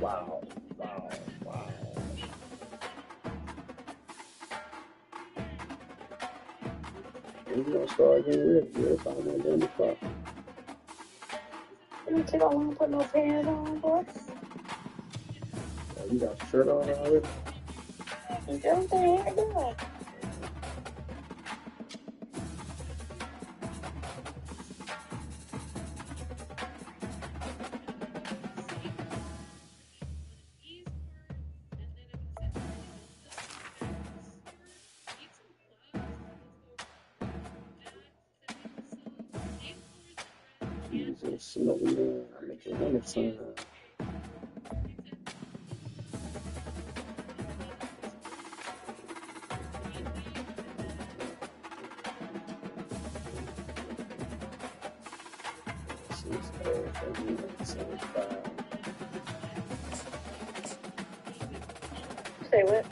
Wow. Wow. Wow. We're gonna start getting rid of this. I'm gonna do the fuck. You don't want to put no pants on, boy. You got your shirt on already? Don't say hair done. Jesus, no man. I make it one time. Say what?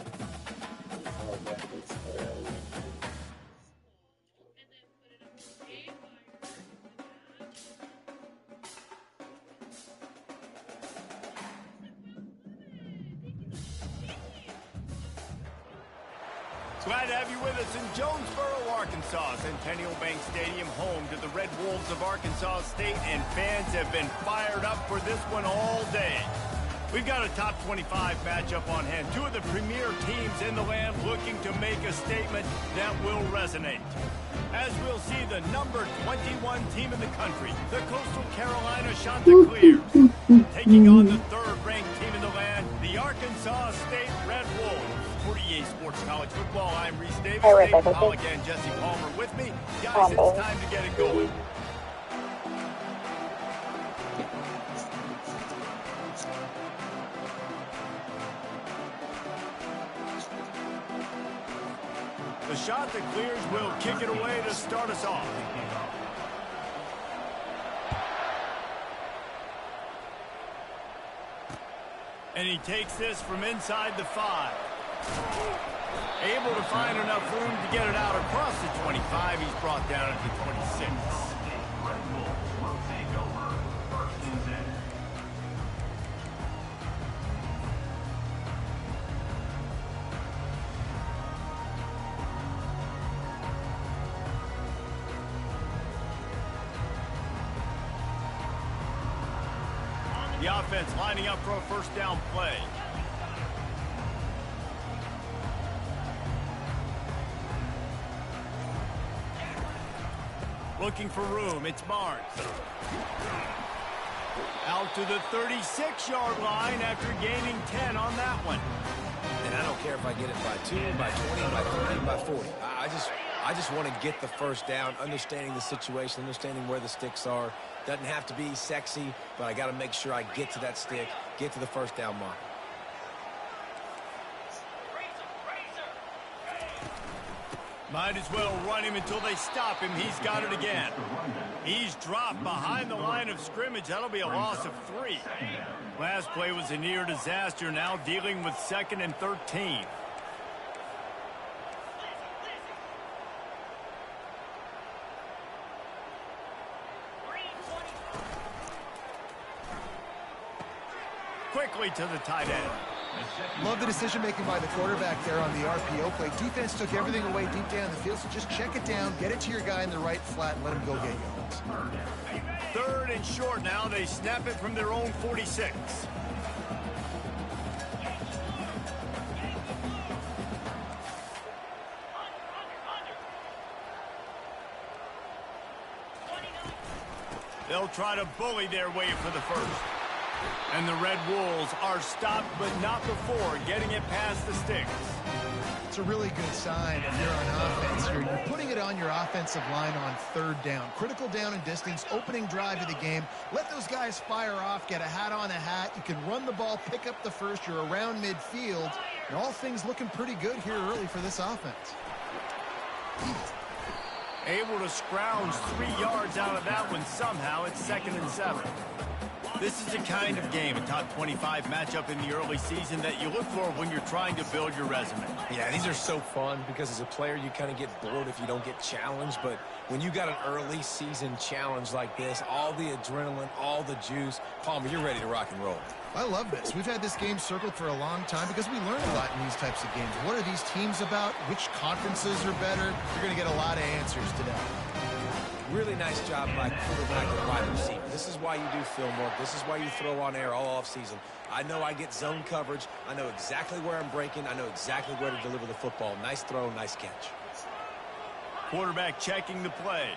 Glad to have you with us in Jonesboro, Arkansas. Centennial Bank Stadium, home to the Red Wolves of Arkansas State, and fans have been fired up for this one all day. We've got a top 25 matchup on hand. Two of the premier teams in the land looking to make a statement that will resonate. As we'll see the number 21 team in the country, the Coastal Carolina Chanticleers, taking on the third-ranked team in the land, the Arkansas State Red Wolves. 48 Sports College Football, I'm Reese Davis. Dave Pollock and Jesse Palmer with me. Guys, it's time to get it going. The Chanticleers will kick it away to start us off. And he takes this from inside the 5. Able to find enough room to get it out across the 25. He's brought down at the 26. The offense lining up for a first down play. Looking for room, it's Barnes. Out to the 36-yard line after gaining 10 on that one. And I don't care if I get it by 2, by 20, by 30, by 40. I just want to get the first down, understanding the situation, understanding where the sticks are. Doesn't have to be sexy, but I got to make sure I get to that stick, get to the first down mark. Might as well run him until they stop him. He's got it again. He's dropped behind the line of scrimmage. That'll be a loss of 3. Last play was a near disaster. Now dealing with 2nd and 13. Quickly to the tight end. Love the decision-making by the quarterback there on the RPO play. Defense took everything away deep down the field, so just check it down, get it to your guy in the right flat, and let him go get yards. 3rd and short now. They snap it from their own 46. They'll try to bully their way for the first. And the Red Wolves are stopped, but not before getting it past the sticks. It's a really good sign if you're on offense here. You're putting it on your offensive line on 3rd down. Critical down and distance, opening drive of the game. Let those guys fire off, get a hat on a hat. You can run the ball, pick up the first. You're around midfield. And all things looking pretty good here early for this offense. Able to scrounge 3 yards out of that one somehow. It's 2nd and 7. This is the kind of game, a top 25 matchup in the early season, that you look for when you're trying to build your resume. Yeah, these are so fun because as a player, you kind of get bored if you don't get challenged. But when you got an early season challenge like this, all the adrenaline, all the juice, Palmer, you're ready to rock and roll. I love this. We've had this game circled for a long time because we learn a lot in these types of games. What are these teams about? Which conferences are better? You're going to get a lot of answers today. Really nice job by quarterback and wide receiver. This is why you do film work. This is why you throw on air all off season. I know I get zone coverage. I know exactly where I'm breaking. I know exactly where to deliver the football. Nice throw, nice catch. Quarterback checking the play.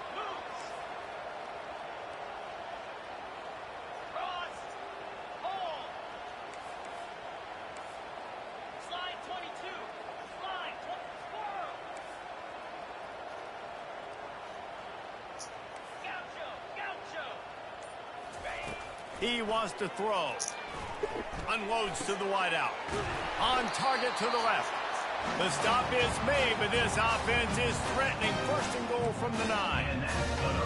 He wants to throw. Unloads to the wideout. On target to the left. The stop is made, but this offense is threatening. First and goal from the 9.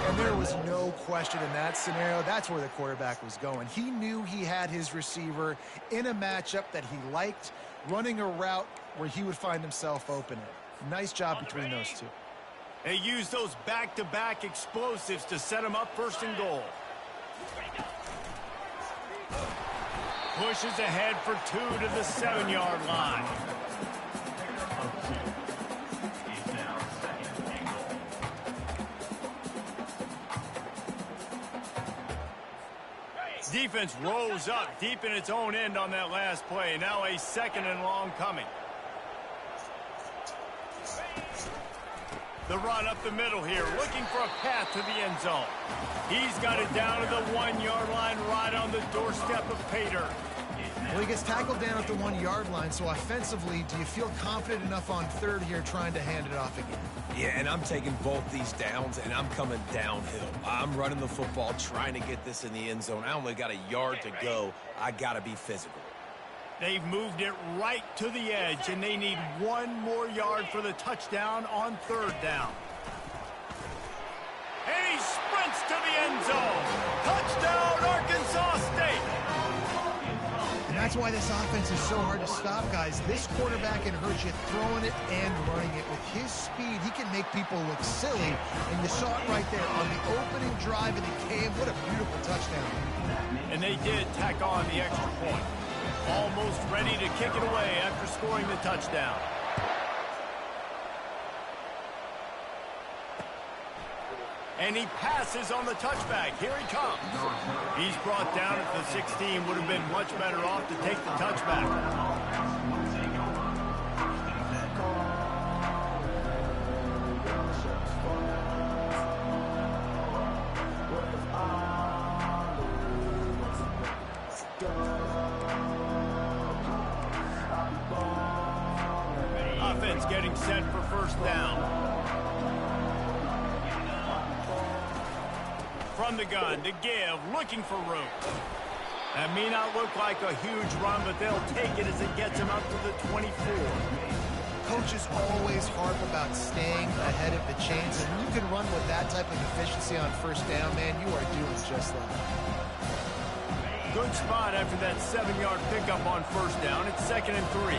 And there was no question in that scenario. That's where the quarterback was going. He knew he had his receiver in a matchup that he liked, running a route where he would find himself open. Nice job between those two. They use those back-to-back explosives to set him up first and goal. Pushes ahead for 2 to the 7-yard line. Defense rolls up deep in its own end on that last play. Now a 2nd and long coming. The run up the middle here, looking for a path to the end zone. He's got it down to the 1-yard line, right on the doorstep of Pater. Well, he gets tackled down at the 1-yard line, so offensively, do you feel confident enough on third here trying to hand it off again? Yeah, and I'm taking both these downs, and I'm coming downhill. I'm running the football, trying to get this in the end zone. I only got a yard to go. I got to be physical. They've moved it right to the edge, and they need 1 more yard for the touchdown on third down. And he sprints to the end zone. Touchdown, Arkansas State. And that's why this offense is so hard to stop, guys. This quarterback can hurt you throwing it and running it. With his speed, he can make people look silly. And you saw it right there on the opening drive of the game. What a beautiful touchdown. And they did tack on the extra point. Almost ready to kick it away after scoring the touchdown. And he passes on the touchback. Here he comes. He's brought down at the 16. Would have been much better off to take the touchback. Offense getting set for first down. From the gun to give, looking for room. That may not look like a huge run, but they'll take it as it gets him up to the 24. Coaches always harp about staying ahead of the chains, and when you can run with that type of efficiency on first down, man, you are doing just that. Good spot after that 7-yard pickup on first down. It's 2nd and 3.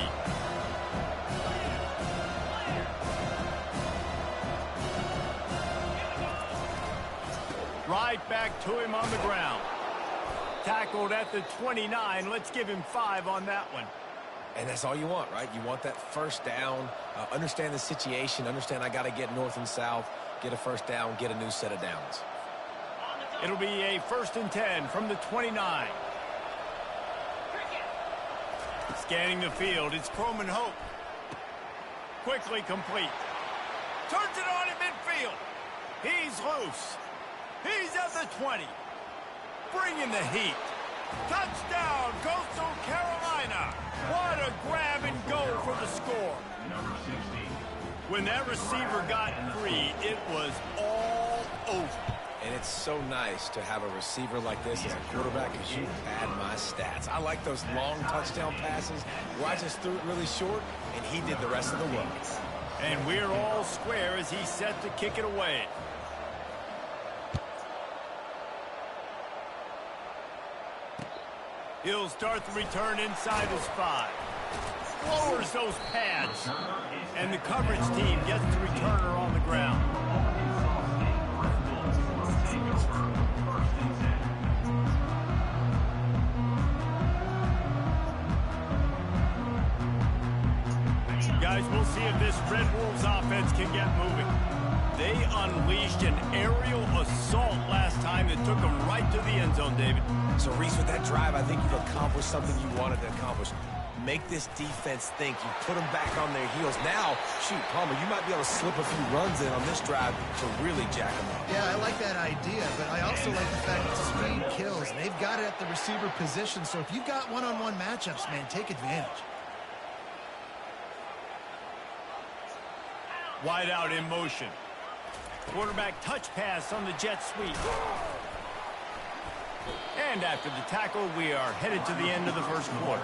Right back to him on the ground. Tackled at the 29. Let's give him 5 on that one. And that's all you want, right? You want that first down, understand the situation, understand I got to get north and south, get a first down, get a new set of downs. It'll be a 1st and 10 from the 29. Scanning the field, it's Croman Hope. Quickly complete. Turns it on in midfield. He's loose. He's at the 20. Bringing the heat. Touchdown, Coastal Carolina. What a grab and go for the score. When that receiver got free, it was all over. And it's so nice to have a receiver like this as a quarterback because you pad my stats. I like those long touchdown passes where I just threw it really short, and he did the rest of the work. And we're all square as he's set to kick it away. He'll start the return inside his 5. Lowers those pads. And the coverage team gets the returner on the ground. Guys, we'll see if this Red Wolves offense can get moving. They unleashed an aerial assault last time that took them right to the end zone, David. So, Reese, with that drive, I think you've accomplished something you wanted to accomplish. Make this defense think. You put them back on their heels. Now, shoot, Palmer, you might be able to slip a few runs in on this drive to really jack them up. Yeah, I like that idea, but I also like the fact that speed kills. They've got it at the receiver position, so if you've got one-on-one matchups, man, take advantage. Wide out in motion. Quarterback touch pass on the jet sweep. And after the tackle, we are headed to the end of the first quarter.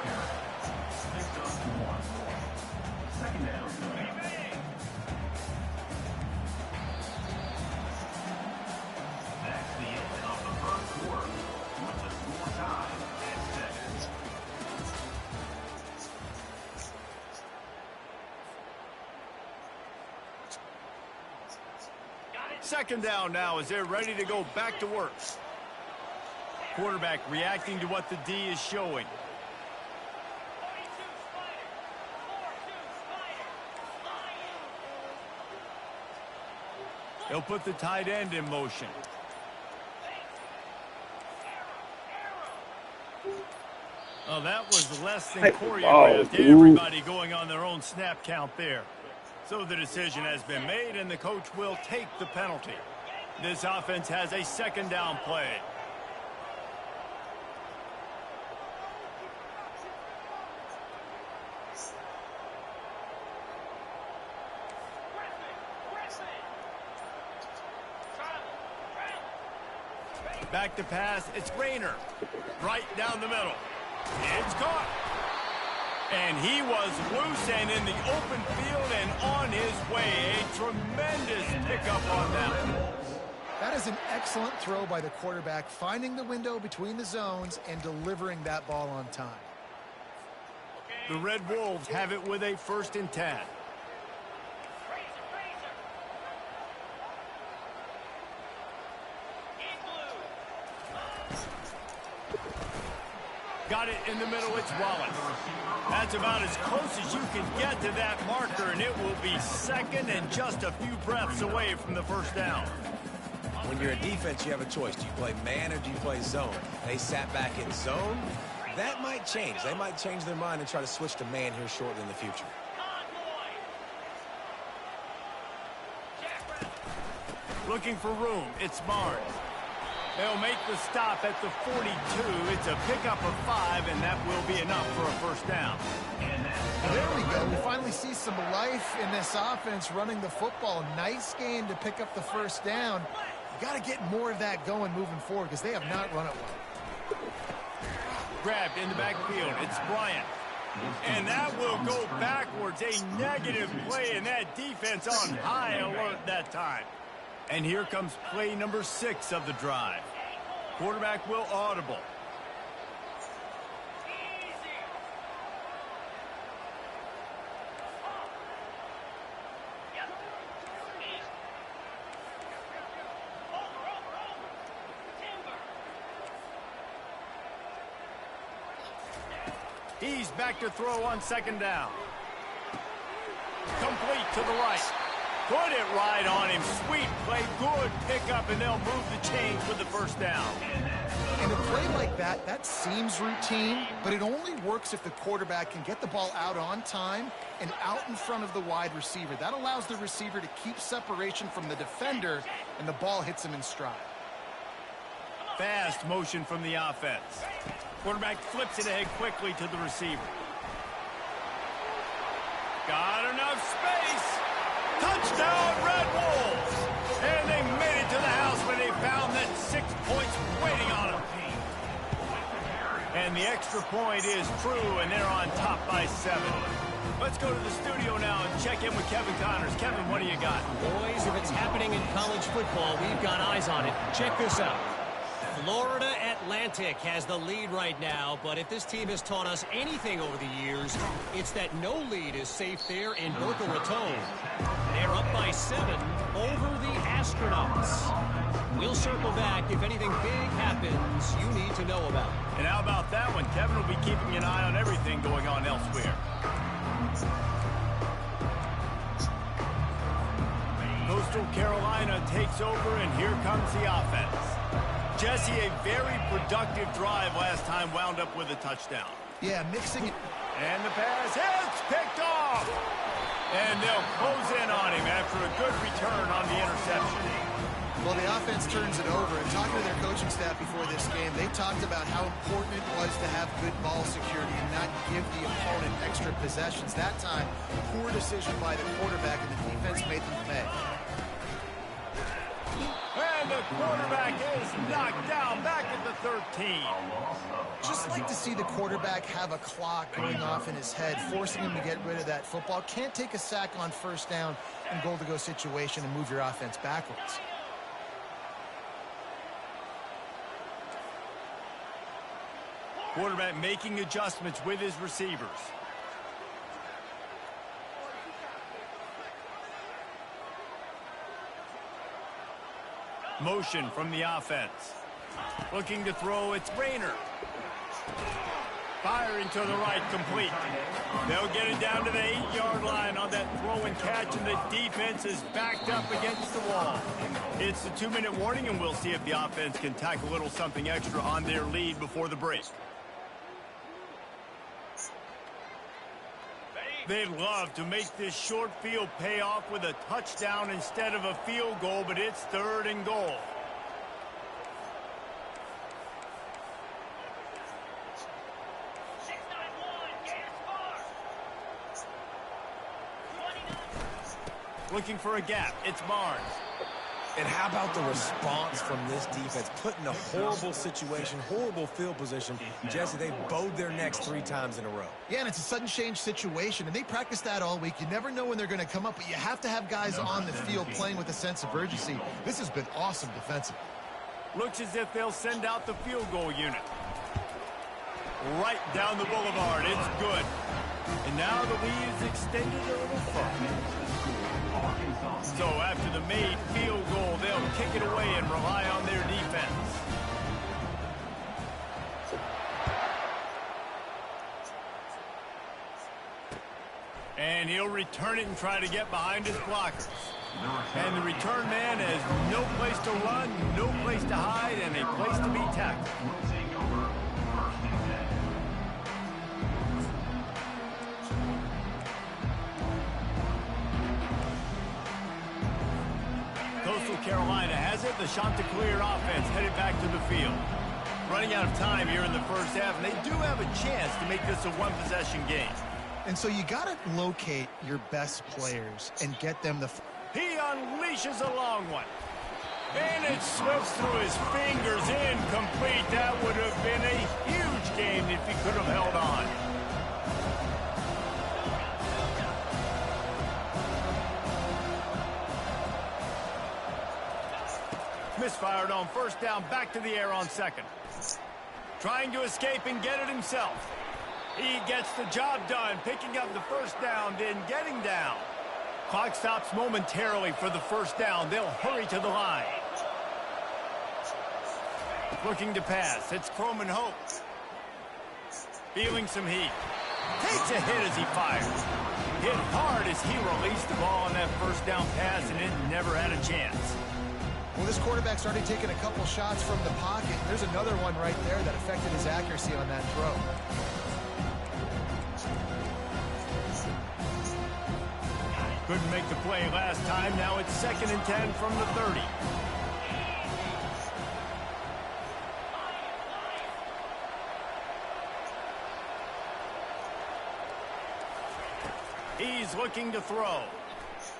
Second down now as they're ready to go back to work. Quarterback reacting to what the D is showing. He'll put the tight end in motion. Oh, that was less than choreographed. Everybody going on their own snap count there. So the decision has been made, and the coach will take the penalty. This offense has a second down play. Back to pass. It's Rayner. Right down the middle. It's caught. And he was loose and in the open field and on his way. A tremendous pickup on that. That is an excellent throw by the quarterback, finding the window between the zones and delivering that ball on time. The Red Wolves have it with a 1st and 10. Got it in the middle. It's Wallace. That's about as close as you can get to that marker, and it will be second and just a few breaths away from the first down. When you're a defense, you have a choice. Do you play man or do you play zone? They sat back in zone. That might change. They might change their mind and try to switch to man here shortly in the future. Looking for room. It's Barnes. They'll make the stop at the 42. It's a pickup of 5, and that will be enough for a first down. There we go. We finally see some life in this offense running the football. Nice game to pick up the first down. You got to get more of that going moving forward because they have not run it well. Grabbed in the backfield. It's Bryant. And that will go backwards. A negative play, and that defense on high alert that time. And here comes play number 6 of the drive. Quarterback will audible. He's back to throw on second down. Complete to the right. Put it right on him. Sweet play. Good pickup, and they'll move the chains with the first down. And a play like that, that seems routine, but it only works if the quarterback can get the ball out on time and out in front of the wide receiver. That allows the receiver to keep separation from the defender, and the ball hits him in stride. Fast motion from the offense. Quarterback flips it ahead quickly to the receiver. Got enough space. Touchdown, Red Wolves! And they made it to the house when they found that 6 points waiting on them. And the extra point is true, and they're on top by 7. Let's go to the studio now and check in with Kevin Connors. Kevin, what do you got? Boys, if it's happening in college football, we've got eyes on it. Check this out. Florida Atlantic has the lead right now, but if this team has taught us anything over the years, it's that no lead is safe there in Boca Raton. They're up by 7 over the Astronauts. We'll circle back if anything big happens you need to know about. And how about that one? Kevin will be keeping an eye on everything going on elsewhere. Coastal Carolina takes over, and here comes the offense. Jesse, a very productive drive last time, wound up with a touchdown. Yeah, mixing it. And the pass is picked off. And they'll close in on him after a good return on the interception. Well, the offense turns it over. And talking to their coaching staff before this game, they talked about how important it was to have good ball security and not give the opponent extra possessions. That time, poor decision by the quarterback, and the defense made them pay. And the quarterback is knocked down back at the 13. Just like to see the quarterback have a clock going off in his head, forcing him to get rid of that football. Can't take a sack on first down and goal-to-go situation and move your offense backwards. Quarterback making adjustments with his receivers. Motion from the offense. Looking to throw, it's Rayner. Firing to the right, complete. They'll get it down to the 8-yard line on that throw and catch, and the defense is backed up against the wall. It's the 2-minute warning, and we'll see if the offense can tack a little something extra on their lead before the break. They'd love to make this short field pay off with a touchdown instead of a field goal, but it's 3rd and goal. Looking for a gap. It's Barnes. And how about the response from this defense? Put in a horrible situation, horrible field position. Jesse, they bowed their necks 3 times in a row. Yeah, and it's a sudden change situation, and they practice that all week. You never know when they're going to come up, but you have to have guys on the field playing with a sense of urgency. This has been awesome defensively. Looks as if they'll send out the field goal unit. Right down the boulevard. It's good. And now the lead is extended a little further. So after the made field goal, they'll kick it away and rely on their defense. And he'll return it and try to get behind his blockers. And the return man has no place to run, no place to hide, and a place to be tackled. Coastal Carolina has it. The Chanticleer offense headed back to the field. Running out of time here in the first half, and they do have a chance to make this a one-possession game. And so you got to locate your best players and get them the... He unleashes a long one. And it slips through his fingers, incomplete. That would have been a huge game if he could have held on. Misfired on first down, back to the air on second. Trying to escape and get it himself. He gets the job done, picking up the first down, then getting down. Clock stops momentarily for the first down. They'll hurry to the line. Looking to pass. It's Croman Hope. Feeling some heat. Takes a hit as he fires. Hit hard as he released the ball on that first down pass, and it never had a chance. Well, this quarterback's already taken a couple shots from the pocket. There's another one right there that affected his accuracy on that throw. Couldn't make the play last time. Now it's 2nd and 10 from the 30. He's looking to throw.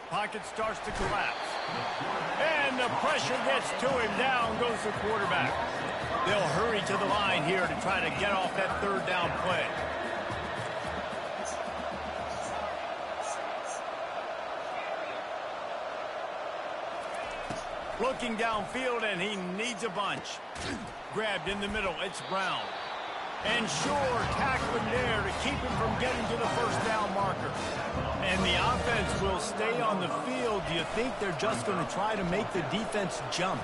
Pocket starts to collapse. And the pressure gets to him. Down goes the quarterback. They'll hurry to the line here to try to get off that third down play. Looking downfield, and he needs a bunch. grabbed in the middle. It's Brown. And Shore tackling there to keep him from getting to the first down marker. And the offense will stay on the field. Do you think they're just going to try to make the defense jump?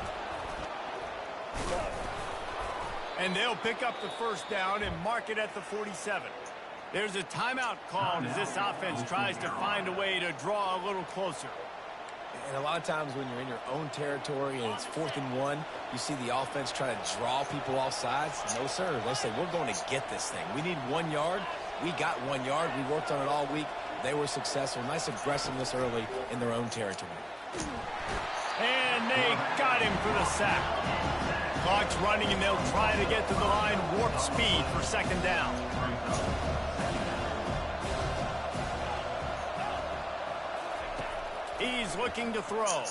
And they'll pick up the first down and mark it at the 47. There's a timeout called as this offense tries to find a way to draw a little closer. And a lot of times when you're in your own territory and it's 4th and 1, you see the offense try to draw people off sides. No, sir. They say, we're going to get this thing. We need 1 yard. We got 1 yard. We worked on it all week. They were successful. Nice aggressiveness early in their own territory. And they got him for the sack. Clock's running, and they'll try to get to the line warp speed for 2nd down. He's looking to throw.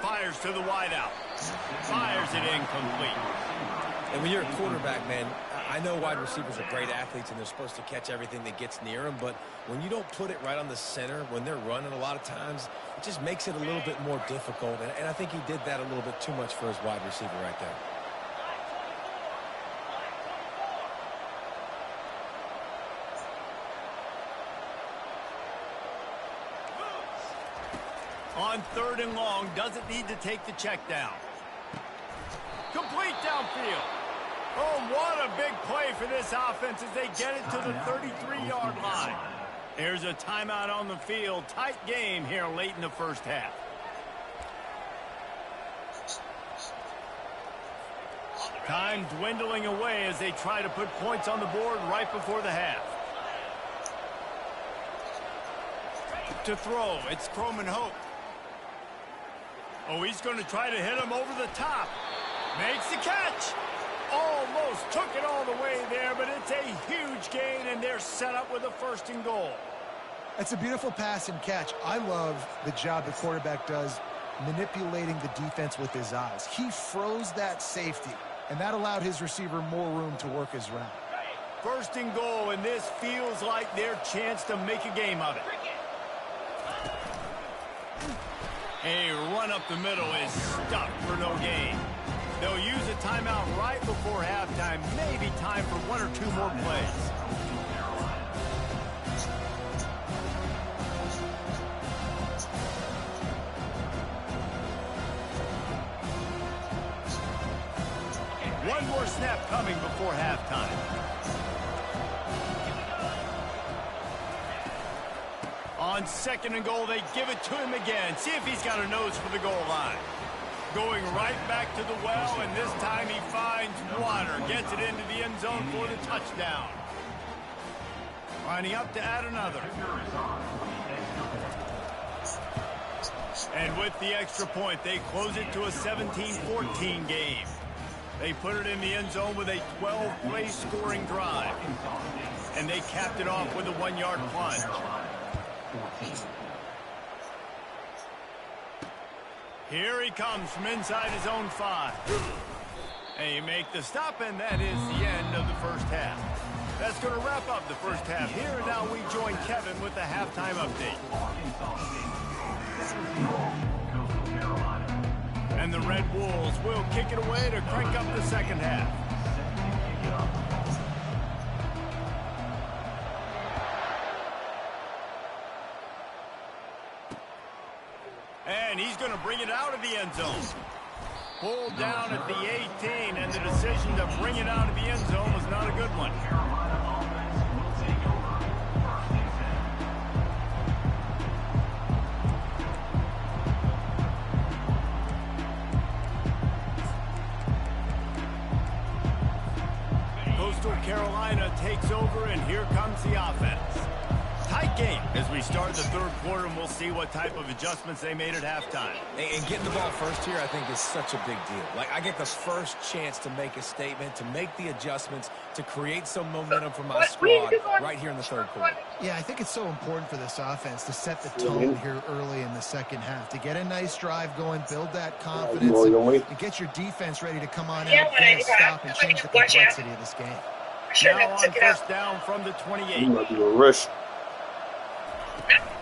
Fires to the wideout. Fires it incomplete. And when you're a quarterback, man, I know wide receivers are great athletes and they're supposed to catch everything that gets near them, but when you don't put it right on the center, when they're running a lot of times, it just makes it a little bit more difficult. And I think he did that a little bit too much for his wide receiver right there. On 3rd and long, doesn't need to take the check down. Complete downfield. Oh, what a big play for this offense as they get it to the 33-yard line. There's a timeout on the field. Tight game here late in the first half. Time dwindling away as they try to put points on the board right before the half. To throw, it's Croman Hope. Oh, he's going to try to hit him over the top. Makes the catch. Almost took it all the way there, but it's a huge gain, and they're set up with a 1st and goal. That's a beautiful pass and catch. I love the job the quarterback does manipulating the defense with his eyes. He froze that safety, and that allowed his receiver more room to work his route. 1st and goal, and this feels like their chance to make a game of it. A run up the middle is stuck for no gain. They'll use a timeout right before halftime. Maybe time for 1 or 2 more plays. One more snap coming before halftime. On 2nd and goal, they give it to him again. See if he's got a nose for the goal line. Going right back to the well, and this time he finds water. Gets it into the end zone for the touchdown. Lining up to add another. And with the extra point, they close it to a 17-14 game. They put it in the end zone with a 12-play scoring drive. And they capped it off with a 1-yard plunge. Here he comes from inside his own 5. They make the stop, and that is the end of the first half. That's going to wrap up the first half here. And now we join Kevin with the halftime update. And the Red Wolves will kick it away to crank up the second half. And he's going to bring it out of the end zone. Pulled down at the 18, and the decision to bring it out of the end zone was not a good one. Coastal Carolina takes over, and here comes the offense. Tight game as we start the 3rd quarter, and we'll see what type of adjustments they made at halftime. And getting the ball first here, I think, is such a big deal. Like, I get the first chance to make a statement, to make the adjustments, to create some momentum for my squad right here in the 3rd quarter. Yeah, I think it's so important for this offense to set the tone here early in the second half, to get a nice drive going, build that confidence, and get your defense ready to come on out, get a stop, and change the complexity of this game. Now on 1st down from the 28. You might be a rush.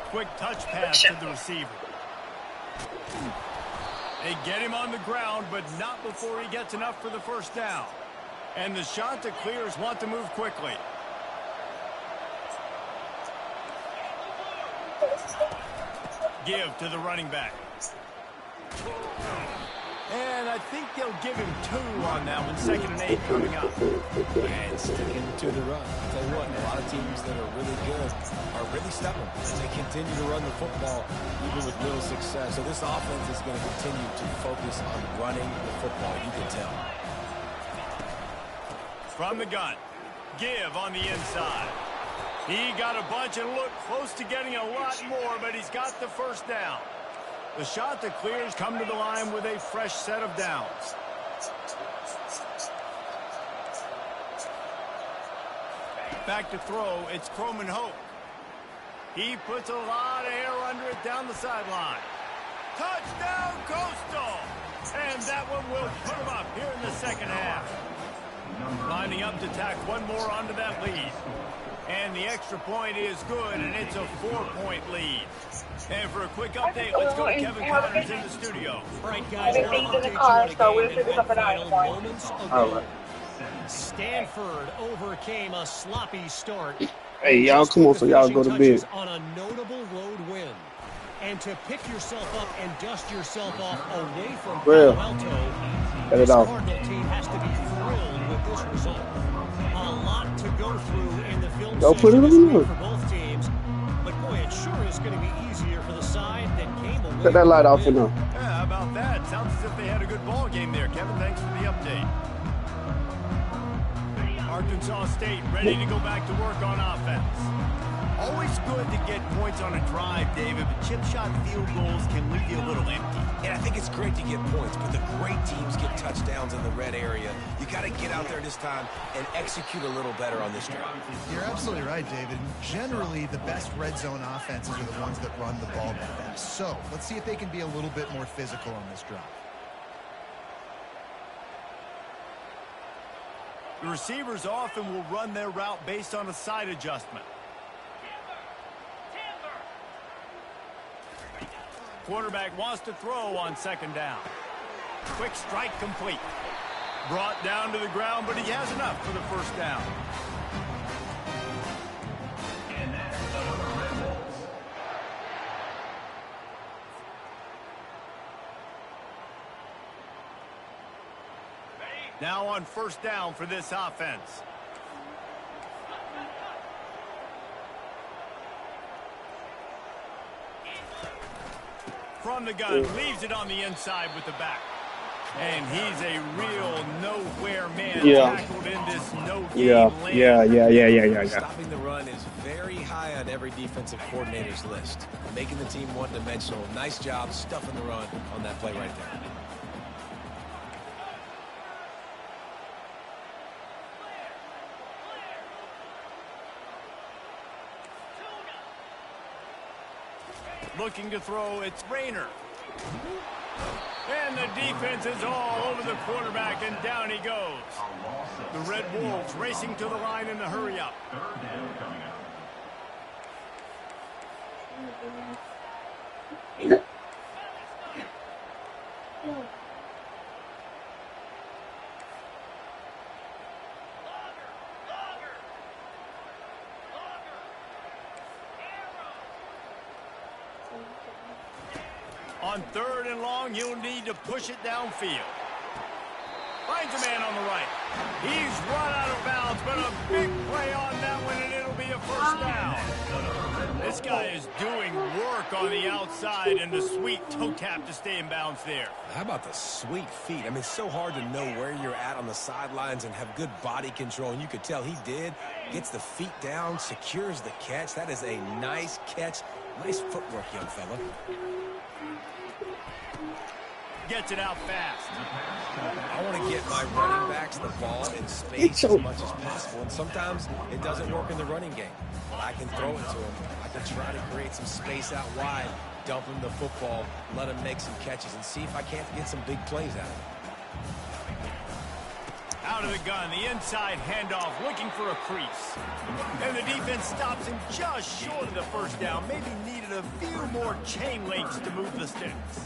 Quick touch pass to the receiver. They get him on the ground, but not before he gets enough for the first down. And the shot to clears want to move quickly. Give to the running back. And I think they'll give him 2 on that one. 2nd and 8 coming up. And sticking to the run. I'll tell you what, a lot of teams that are really good are really stubborn. They continue to run the football even with little success. So this offense is going to continue to focus on running the football. You can tell. From the gun. Give on the inside. He got a bunch and looked close to getting a lot more, but he's got the first down. The shot that clears come to the line with a fresh set of downs. Back to throw, it's Croman Hope. He puts a lot of air under it down the sideline. Touchdown, Coastal! And that one will put him up here in the second half. Lining up to tack one more onto that lead. And the extra point is good, and it's a 4-point lead. And for a quick update, let's go to Kevin Connors in the studio. All right, guys, Everything's in the car, so we'll figure something out. moments All ago. right. Stanford overcame a sloppy start. Hey, y'all, come on, so y'all go to bed. On a notable road win. And to pick yourself up and dust yourself off away from Well, Palo Alto, cut it this off. Cardinal team has to be thrilled with this result. A lot to go through in the film Go put it session this on. week for both teams. But boy, it sure is going to be easier for the side that came away. Cut that light off for now. Yeah, how about that? Sounds as if they had a good ball game there, Kevin. Thanks for the update. Arkansas State ready to go back to work on offense. Always good to get points on a drive, David, but chip shot field goals can leave you a little empty. And I think it's great to get points, but the great teams get touchdowns in the red area. You got to get out there this time and execute a little better on this drive. You're absolutely right, David. Generally, the best red zone offenses are the ones that run the ball the best. So let's see if they can be a little bit more physical on this drive. The receivers often will run their route based on a side adjustment. Quarterback wants to throw on 2nd down. Quick strike complete. Brought down to the ground, but he has enough for the first down. Now on 1st down for this offense. From the gun, leaves it on the inside with the back. And he's a real nowhere man tackled in this no-gain lane. Stopping the run is very high on every defensive coordinator's list. Making the team one-dimensional. Nice job stuffing the run on that play right there. Looking to throw, it's Rayner. And the defense is all over the quarterback, and down he goes. The Red Wolves racing to the line in the hurry-up. On 3rd and long, he'll need to push it downfield. Finds a man on the right. He's run out of bounds, but a big play on that one, and it'll be a first down. This guy is doing work on the outside, and the sweet toe tap to stay in bounds there. How about the sweet feet? I mean, it's so hard to know where you're at on the sidelines and have good body control, and you could tell he did. Gets the feet down, secures the catch. That is a nice catch. Nice footwork, young fella. Gets it out fast. I want to get my running backs the ball in space as much as possible, and sometimes it doesn't work in the running game. But I can throw it to him. I can try to create some space out wide, dump him the football, let him make some catches, and see if I can't get some big plays out of him. Out of the gun, the inside handoff, looking for a crease. And the defense stops him just short of the first down. Maybe needed a few more chain links to move the sticks.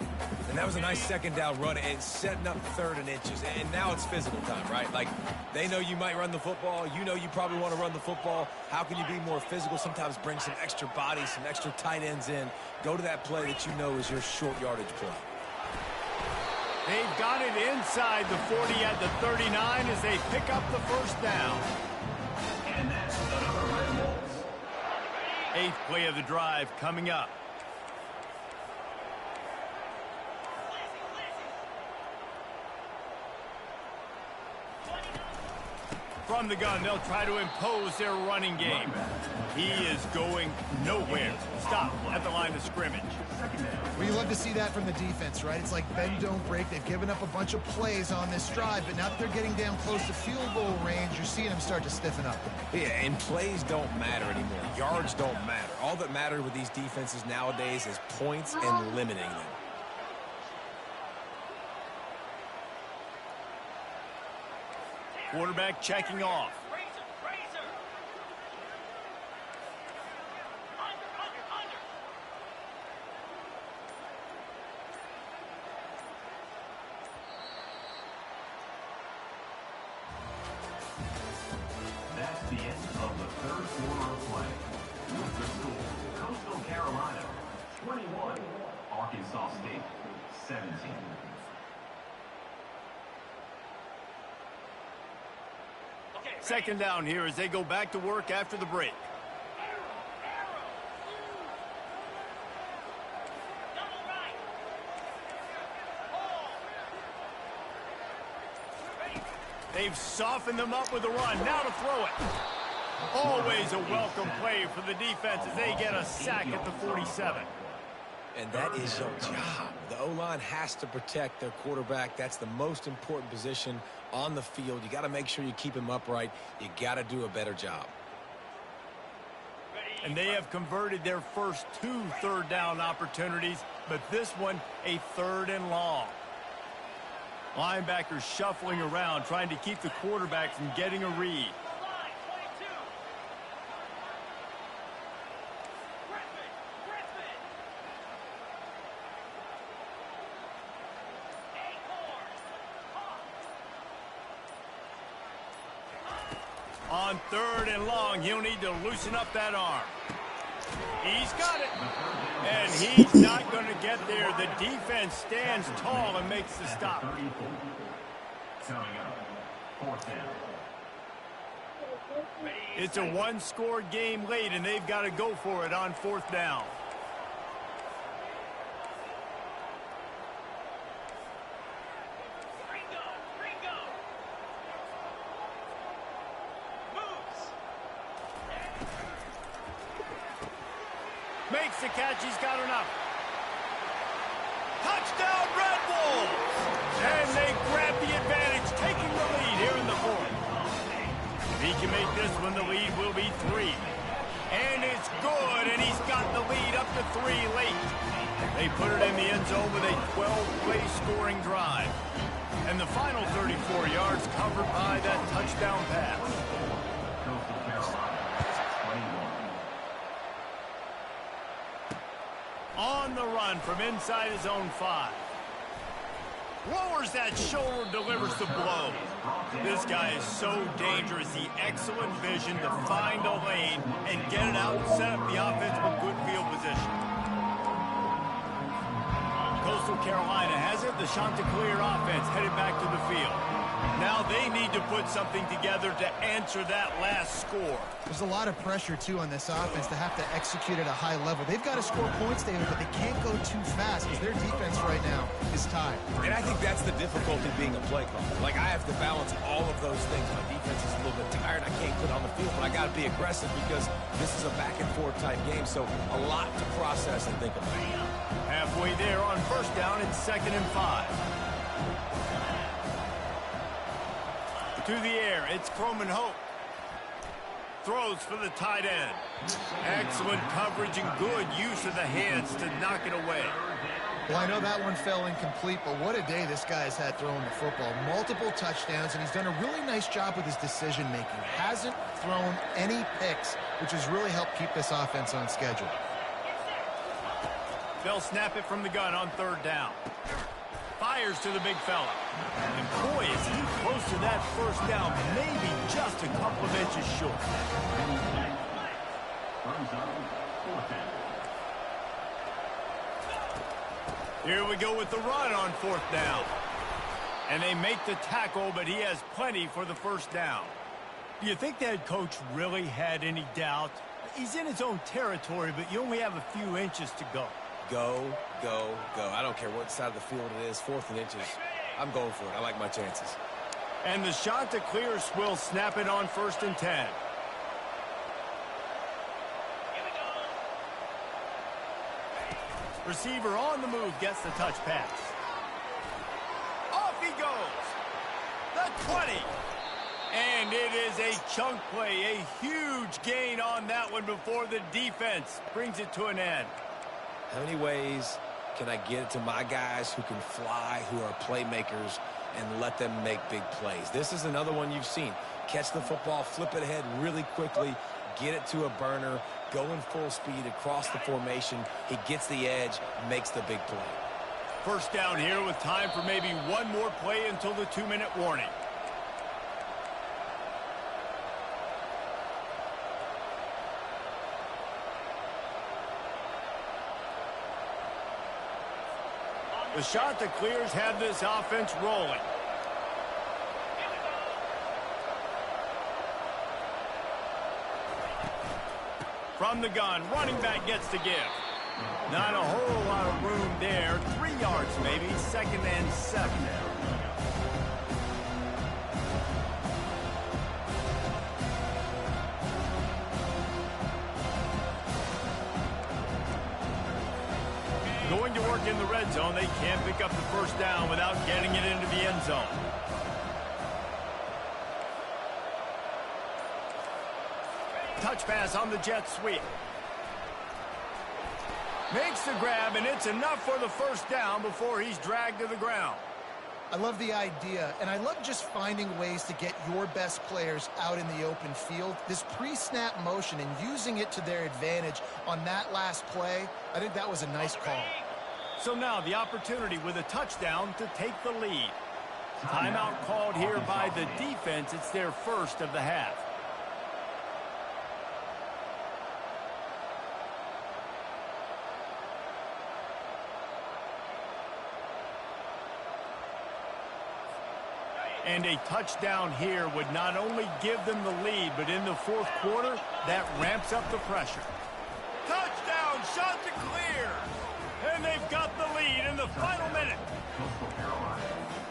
And that was a nice second down run and setting up 3rd and inches. And now it's physical time, right? Like, they know you might run the football. You know you probably want to run the football. How can you be more physical? Sometimes bring some extra bodies, some extra tight ends in. Go to that play that you know is your short yardage play. They've got it inside the 40 at the 39 as they pick up the first down. And that's the Red Wolves. 8th play of the drive coming up. From the gun, they'll try to impose their running game. He is going nowhere. Stop at the line of scrimmage. Well, you love to see that from the defense, right? It's like bend, don't break. They've given up a bunch of plays on this drive, but now that they're getting down close to field goal range, you're seeing them start to stiffen up. Yeah, and plays don't matter anymore. Yards don't matter. All that matters with these defenses nowadays is points and limiting them. Quarterback checking off. That's the end of the 3rd quarter of play. With the score, Coastal Carolina 21, Arkansas State 17. Second down here as they go back to work after the break. They've softened them up with a run. Now to throw it. Always a welcome play for the defense as they get a sack at the 47. And that is your job. The O-line has to protect their quarterback. That's the most important position on the field. You got to make sure you keep him upright. You got to do a better job. And they have converted their first 2 third down opportunities, but this one a 3rd and long. Linebackers shuffling around, trying to keep the quarterback from getting a read. On 3rd and long, he'll need to loosen up that arm. He's got it. And he's not going to get there. The defense stands tall and makes the stop. Coming up, 4th down. It's a 1-score game late, and they've got to go for it on 4th down. Makes the catch. He's got enough. Touchdown, Red Wolves! And they grab the advantage, taking the lead here in the 4th. If he can make this one, the lead will be 3. And it's good, and he's got the lead up to 3 late. They put it in the end zone with a 12-play scoring drive. And the final 34 yards covered by that touchdown pass. Coastal Carolina 21. On the run from inside his own 5. Lowers that shoulder, delivers the blow. This guy is so dangerous. The excellent vision to find a lane and get it out and set up the offense with good field position. Coastal Carolina has it. The Chanticleer offense headed back to the field. Now they need to put something together to answer that last score. There's a lot of pressure, too, on this offense to have to execute at a high level. They've got to score points, David, but they can't go too fast because their defense right now is tied. And I think that's the difficulty being a play caller. Like, I have to balance all of those things. My defense is a little bit tired. I can't put on the field, but I got to be aggressive because this is a back-and-forth type game, so a lot to process and think about. Halfway there on 1st down and 2nd and 5. To the air, it's Croman Hope. Throws for the tight end. Excellent coverage and good use of the hands to knock it away. Well, I know that one fell incomplete, but what a day this guy's had throwing the football. Multiple touchdowns, and he's done a really nice job with his decision-making. Hasn't thrown any picks, which has really helped keep this offense on schedule. They'll snap it from the gun on third down. Fires to the big fella. And boy, is he close to that first down, maybe just a couple of inches short. Here we go with the run on fourth down. And they make the tackle, but he has plenty for the first down. Do you think the head coach really had any doubt? He's in his own territory, but you only have a few inches to go. Go, go, go. I don't care what side of the field it is, 4th and inches. I'm going for it. I like my chances. And the shot to clear will snap it on 1st and 10. Receiver on the move gets the touch pass. Off he goes. The 20. And it is a chunk play, a huge gain on that one before the defense brings it to an end. How many ways can I get it to my guys who can fly, who are playmakers, and let them make big plays? This is another one you've seen. Catch the football, flip it ahead really quickly, get it to a burner, go in full speed across the formation. He gets the edge, makes the big play. First down here with time for maybe one more play until the 2-minute warning. The shot that clears had this offense rolling. From the gun, running back gets to give. Not a whole lot of room there. 3 yards maybe, 2nd and 7. Going to work in the red zone. They can't pick up the first down without getting it into the end zone. Touch pass on the jet sweep. Makes the grab, and it's enough for the first down before he's dragged to the ground. I love the idea, and I love just finding ways to get your best players out in the open field. This pre-snap motion and using it to their advantage on that last play, I think that was a nice call. So now the opportunity with a touchdown to take the lead. Timeout called here by the defense. It's their first of the half. And a touchdown here would not only give them the lead, but in the fourth quarter, that ramps up the pressure. Touchdown, shot to clear. And they've got the lead in the final minute.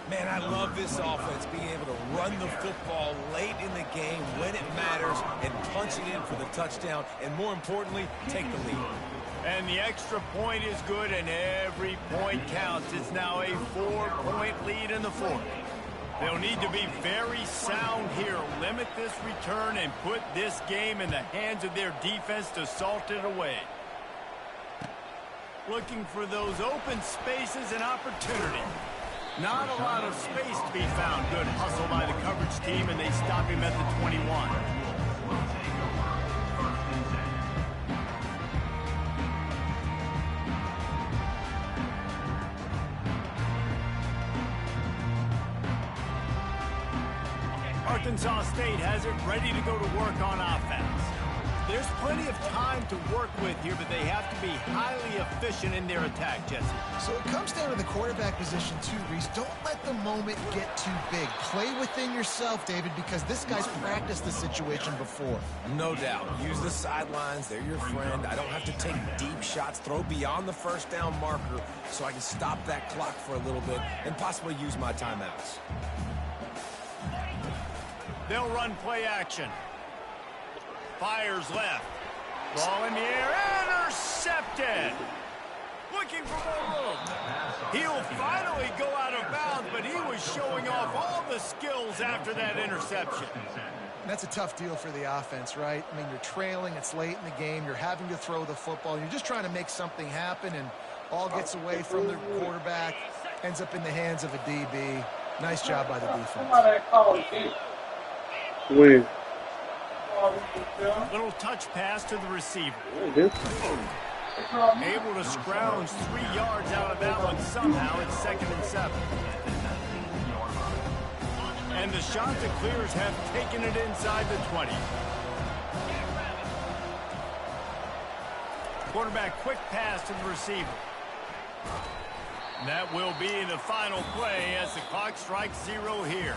Man, I love this offense, being able to run the football late in the game when it matters and punch it in for the touchdown, and more importantly, take the lead. And the extra point is good, and every point counts. It's now a 4-point lead in the fourth. They'll need to be very sound here, limit this return, and put this game in the hands of their defense to salt it away. Looking for those open spaces and opportunity. Not a lot of space to be found. Good hustle by the coverage team, and they stop him at the 21. Arkansas State has it ready to go to work on offense. There's plenty of time to work with here, but they have to be highly efficient in their attack, Jesse. So it comes down to the quarterback position too, Reese. Don't let the moment get too big. Play within yourself, David, because this guy's practiced the situation before. No doubt. Use the sidelines. They're your friend. I don't have to take deep shots. Throw beyond the first down marker so I can stop that clock for a little bit and possibly use my timeouts. They'll run play action. Fires left. Ball in the air. Intercepted. Looking for more room. He'll finally go out of bounds, but he was showing off all the skills after that interception. That's a tough deal for the offense, right? I mean, you're trailing. It's late in the game. You're having to throw the football. You're just trying to make something happen, and ball gets away from the quarterback, ends up in the hands of a DB. Nice job by the defense. When? Little touch pass to the receiver. Able to scrounge 3 yards out of that one somehow. It's 2nd and 7. And the Chanticleers have taken it inside the 20. Quarterback quick pass to the receiver. That will be the final play as the clock strikes 0 here.